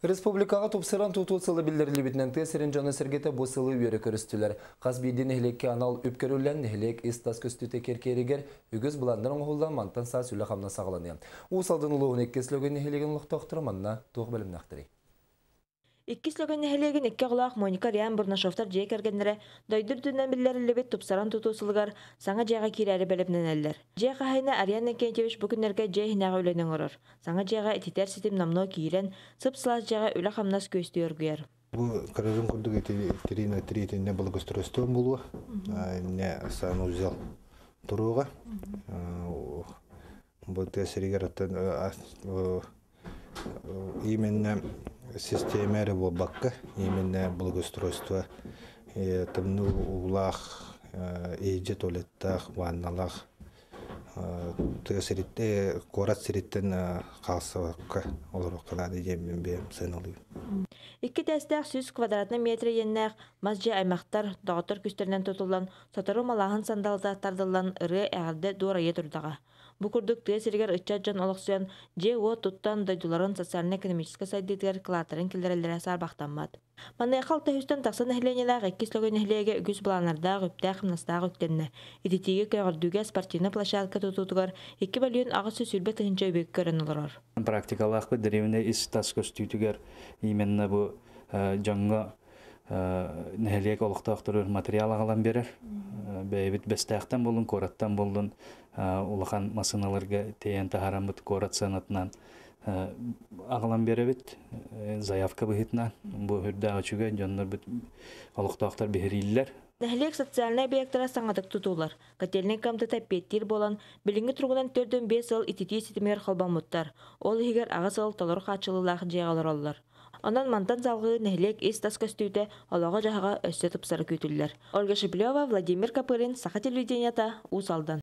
Республикаға топсыран тұтылсылы білдірілі бітінен тесерін жаны сіргеті бұсылы үйері көрістілер. Қаз бейден әхілекке анал үпкерілен әхілек істас көстіте керкерігер үгіз бұландырын ғолдан мантан са сүлі қамна сағыланы. Усалдың ұлығын еккеслігін әхілеген ұлықтақтыры манна тоғы білім нақтыры. Иккислөгөн нәһелеген икке құлақ Моника Риан Бурнашовтар жей кәргендері дойдыр дүнен білдері лебет тупсаран тұтусылығар саңа жайға керәрі бәліпнен әлдер. Жей қағайна Ариан Кентевич бүкіндерге жей хинағы өлінің ұрыр. Саңа жайға этитер сетім намно кейрен, сып сылас жайға өлі қамнас көсті өргүйер. Бұл қаражын күрдік етерина третіне бұл көстірістен болуы, не саны ұзел тұруға. Бұл тәсірігер именно системері бұл баққа, именно благоустройство, тымны улақ, ейже туалеттақ, ванналақ, қорат сіреттен қалсываққа олар оқылады емін бейім сыналығы. Икки тәстәқ 100 квадратны метр еннәқ, мазжы аймақтар дағытыр күстерінен тұтылан, сатыру малағын сандалда тардылан ұры әғірді дорайы тұрдаға. Бу курдук тесиргер ыччаджан олықсуян же о туттан дойдуларын социально-экономический сайдетер клатерин келдерелері сарбақтанмад. Маны қалта хүстен тақсын әхленеләғ эккислөгін әхлеге үгіз баланардағы үптәқ қымнастағы үктенне. Идетеге көғірдуге спортивны площадка тұтутығар 2 миллион ағысы сүрбет ұхынча өбек көрін олырар. Практикалақ бұл деревіне істас көстүйтігер именно бұл жаңға нәхелек олықтақтырыр материал ағалан берер. Бәйбіт бәстәқтен болын, кораттан болын, улахан масыналарға тейен тахарамыт корат санатынан ағалан беребіт, заявка бұхитнан. Бұл хүрді ачуға жонлар бұт олықтақтар бігірілілер. Нәхелек социальный объекттара саңадық тұтулар. Қателінен камтыта петтер болан, біліңгі тұрғынан 4-5 ыл итети сетімер қалбамыттар. Ол егер ағыз ыл толыр қачылылақ жеғалар олар. Онан мантан залғы нәхелек естас көстүйті олаға жағаға өсті тұпсары көтілілер. Ольга Шиплева, Владимир Капырин, Саха телевиденията, Усалдан.